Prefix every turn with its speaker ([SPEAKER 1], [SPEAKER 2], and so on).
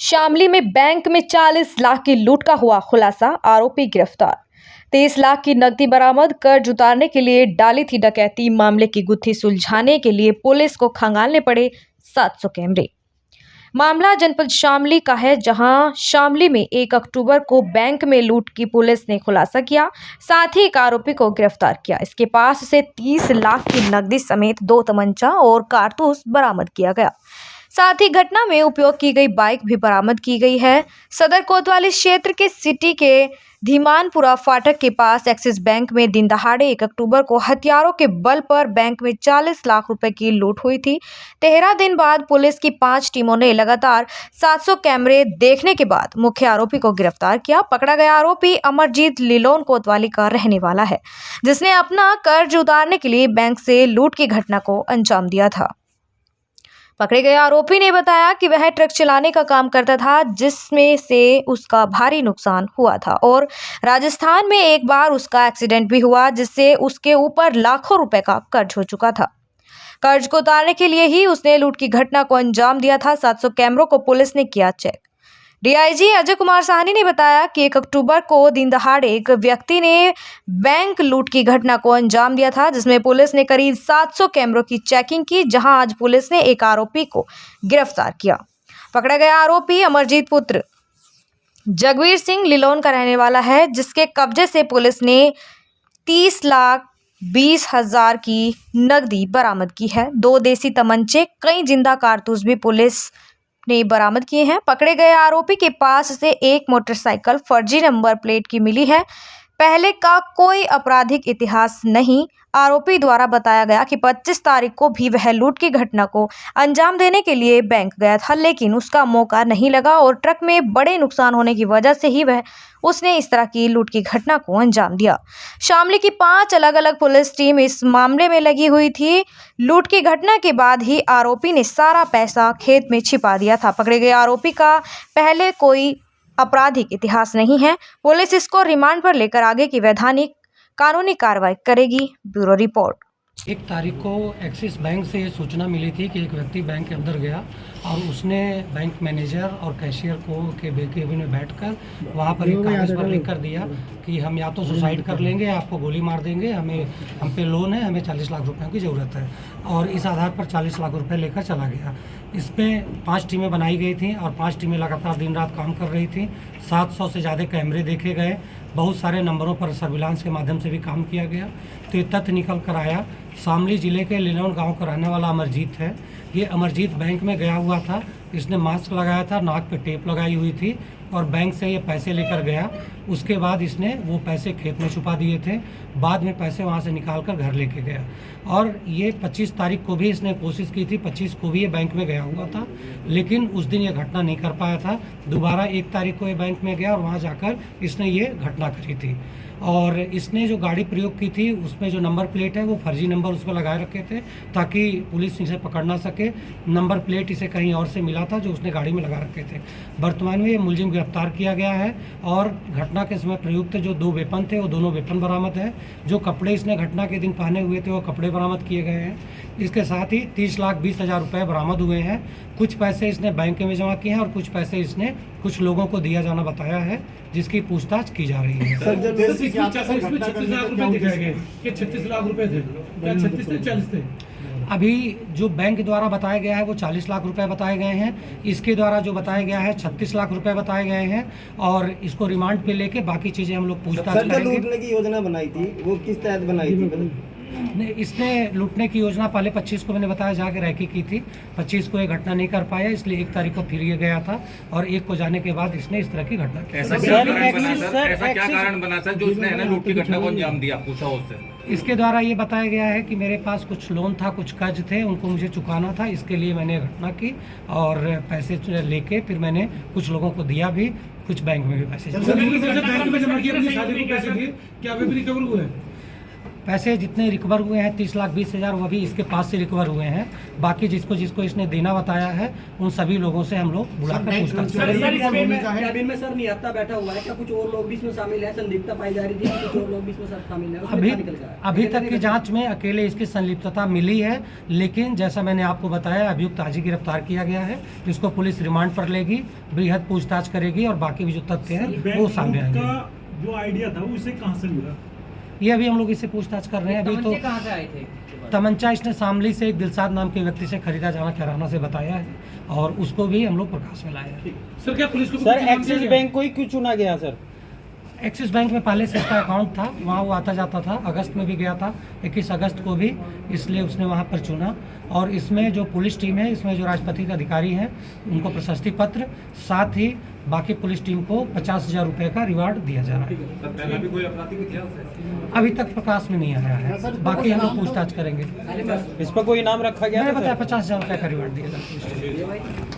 [SPEAKER 1] शामली में बैंक में 40 लाख की लूट का हुआ खुलासा, आरोपी गिरफ्तार। 23 लाख की नकदी बरामद। कर्ज उतारने के लिए डाली थी डकैती। मामले की गुत्थी सुलझाने के लिए पुलिस को खंगालने पड़े 700 कैमरे। मामला जनपद शामली का है, जहां शामली में 1 अक्टूबर को बैंक में लूट की पुलिस ने खुलासा किया, साथ ही एक आरोपी को गिरफ्तार किया। इसके पास से 30 लाख की नकदी समेत 2 तमंचा और कारतूस बरामद किया गया। साथ ही घटना में उपयोग की गई बाइक भी बरामद की गई है। सदर कोतवाली क्षेत्र के सिटी के धीमानपुरा फाटक के पास एक्सिस बैंक में दिन दहाड़े 1 अक्टूबर को हथियारों के बल पर बैंक में 40 लाख रुपए की लूट हुई थी। 13 दिन बाद पुलिस की 5 टीमों ने लगातार 700 कैमरे देखने के बाद मुख्य आरोपी को गिरफ्तार किया। पकड़ा गया आरोपी अमरजीत लिलोन कोतवाली का रहने वाला है, जिसने अपना कर्ज उतारने के लिए बैंक से लूट की घटना को अंजाम दिया था। पकड़े गए आरोपी ने बताया कि वह ट्रक चलाने का काम करता था, जिसमें से उसका भारी नुकसान हुआ था और राजस्थान में एक बार उसका एक्सीडेंट भी हुआ, जिससे उसके ऊपर लाखों रुपए का कर्ज हो चुका था। कर्ज को उतारने के लिए ही उसने लूट की घटना को अंजाम दिया था। 700 कैमरों को पुलिस ने किया चेक। डीआईजी अजय कुमार साहनी ने बताया कि 1 अक्टूबर को दिन दहाड़े एक व्यक्ति ने बैंक लूट की घटना को अंजाम दिया था, जिसमें पुलिस ने करीब 700 कैमरों की चेकिंग की, जहां आज पुलिस ने एक आरोपी को गिरफ्तार किया। पकड़ा गया आरोपी अमरजीत पुत्र जगवीर सिंह लिलोन का रहने वाला है, जिसके कब्जे से पुलिस ने 30,20,000 की नकदी बरामद की है। 2 देसी तमंचे, कई जिंदा कारतूस भी पुलिस ने बरामद किए हैं। पकड़े गए आरोपी के पास से एक मोटरसाइकिल फर्जी नंबर प्लेट की मिली है। पहले का कोई आपराधिक इतिहास नहीं। आरोपी द्वारा बताया गया कि 25 तारीख को भी वह लूट की घटना को अंजाम देने के लिए बैंक गया था, लेकिन उसका मौका नहीं लगा और ट्रक में बड़े नुकसान होने की वजह से ही उसने इस तरह की लूट की घटना को अंजाम दिया। शामली की 5 अलग अलग पुलिस टीम इस मामले में लगी हुई थी। लूट की घटना के बाद ही आरोपी ने सारा पैसा खेत में छिपा दिया था। पकड़े गए आरोपी का पहले कोई आपराधिक इतिहास नहीं है। पुलिस इसको रिमांड पर लेकर आगे की वैधानिक कानूनी कार्रवाई करेगी। Bureau report.
[SPEAKER 2] 1 तारीख को एक्सिस बैंक से ये सूचना मिली थी कि एक व्यक्ति बैंक के अंदर गया और उसने बैंक मैनेजर और कैशियर को के केबिन में बैठकर वहाँ पर एक कागज़ पर लिख कर दिया कि हम या तो सुसाइड कर लेंगे या आपको गोली मार देंगे, हम पे लोन है, हमें 40 लाख रुपए की ज़रूरत है। और इस आधार पर 40 लाख रुपए लेकर चला गया। इसमें 5 टीमें बनाई गई थी और 5 टीमें लगातार दिन रात काम कर रही थी। 700 से ज़्यादा कैमरे देखे गए। बहुत सारे नंबरों पर सर्विलांस के माध्यम से भी काम किया गया। तो ये तथ्य निकल कर आया, शामली जिले के लिलोन गांव का रहने वाला अमरजीत है। ये अमरजीत बैंक में गया हुआ था। इसने मास्क लगाया था, नाक पे टेप लगाई हुई थी और बैंक से ये पैसे लेकर गया। उसके बाद इसने वो पैसे खेत में छुपा दिए थे। बाद में पैसे वहाँ से निकाल कर घर लेके गया और ये 25 तारीख को भी इसने कोशिश की थी। 25 को भी ये बैंक में गया हुआ था, लेकिन उस दिन ये घटना नहीं कर पाया था। दोबारा 1 तारीख को ये बैंक में गया और वहाँ जाकर इसने ये घटना करी थी। और इसने जो गाड़ी प्रयोग की थी उसमें जो नंबर प्लेट है वो फर्जी नंबर उस पर लगाए रखे थे, ताकि पुलिस इसे पकड़ ना सके। नंबर प्लेट इसे कहीं और से मिला था जो उसने गाड़ी में लगा रखे थे। वर्तमान में ये मुलजिम गिरफ्तार किया गया है और घटना के समय प्रयुक्त जो 2 वेपन थे वो दोनों वेपन बरामद है। जो कपड़े इसने घटना के दिन पहने हुए थे वो कपड़े बरामद किए गए हैं। इसके साथ ही 30,20,000 रुपये बरामद हुए हैं। कुछ पैसे इसने बैंक में जमा किए हैं और कुछ पैसे इसने कुछ लोगों को दिया जाना बताया है, जिसकी पूछताछ की जा रही है।
[SPEAKER 3] इसमें 36 लाख रुपए दिखाए गए कि 36 लाख रुपए थे, क्या 36 थे 40 थे?
[SPEAKER 2] अभी जो बैंक द्वारा बताया गया है वो 40 लाख रुपए बताए गए हैं। इसके द्वारा जो बताया गया है 36 लाख रुपए बताए गए हैं और इसको रिमांड पे लेके बाकी चीजें हम लोग पूछताछ करेंगे।
[SPEAKER 4] लूटने की योजना बनाई थी वो किस तहत बनाई थी?
[SPEAKER 2] इसने लूटने की योजना पहले 25 को मैंने बताया जाके रैकी की थी। 25 को ये घटना नहीं कर पाया, इसलिए 1 तारीख को फिर ये गया था और 1 को जाने के बाद इसने इस तरह की घटना की।
[SPEAKER 5] ऐसा क्या कारण बना सर जो उसने लूट की घटना को अंजाम दिया? पूछा उससे।
[SPEAKER 2] इसके द्वारा ये बताया गया है कि मेरे पास कुछ लोन था, कुछ कर्ज थे, उनको मुझे चुकाना था, इसके लिए मैंने घटना की और पैसे लेके फिर मैंने कुछ लोगों को दिया भी, कुछ बैंक में भी पैसे
[SPEAKER 3] बैंक में जमा किए, अपनी शादी को पैसे दिए, क्या वे भी रिकवर हुए?
[SPEAKER 2] पैसे जितने रिकवर हुए हैं 30,20,000 वो भी इसके पास से रिकवर हुए हैं। बाकी जिसको जिसको इसने देना बताया है उन सभी लोगों से हम लोग बुलाकर पूछताछ करेंगे।
[SPEAKER 6] कैबिन में सर निहत्था बैठा हुआ है, क्या कुछ और लोग भी इसमें शामिल है? संदिग्धता पाई जा रही थी कि कुछ और लोग भी इसमें शामिल है, उसमें क्या निकल गया है?
[SPEAKER 2] अभी तक की जांच में अकेले इसकी संलिप्तता मिली है, लेकिन जैसा मैंने आपको बताया अभियुक्त आज ही गिरफ्तार किया गया है। इसको पुलिस रिमांड पर लेगी, बृहद पूछताछ करेगी और बाकी भी जो तथ्य हैं वो सामने आएंगे।
[SPEAKER 3] जो आइडिया था वो इसे कहाँ से मिला?
[SPEAKER 2] ये अभी हम लोग इससे पूछताछ कर रहे हैं। अभी तो
[SPEAKER 6] कहाँ से आए थे?
[SPEAKER 2] तमंचा इसने शामली से एक दिलसाद नाम के व्यक्ति से खरीदा जाना कैराना से बताया है और उसको भी हम लोग प्रकाश में लाए हैं।
[SPEAKER 3] सर क्या पुलिस को
[SPEAKER 7] सर एक्सिस बैंक को ही क्यों चुना गया सर?
[SPEAKER 2] एक्सिस बैंक में पहले से इसका अकाउंट था, वहाँ वो आता जाता था। अगस्त में भी गया था, 21 अगस्त को भी, इसलिए उसने वहाँ पर चुना। और इसमें जो पुलिस टीम है, इसमें जो राजपत्रित अधिकारी हैं उनको प्रशस्ति पत्र, साथ ही बाकी पुलिस टीम को 50,000 रुपये का रिवार्ड दिया जा रहा है।
[SPEAKER 5] पहला भी कोई आपराधिक इतिहास है?
[SPEAKER 2] अभी तक प्रकाश में नहीं आया है, बाकी हम लोग पूछताछ करेंगे।
[SPEAKER 7] इस पर कोई इनाम रखा गया?
[SPEAKER 2] मैंने बताया 50,000 रुपये का रिवार्ड दिया जा रहा है।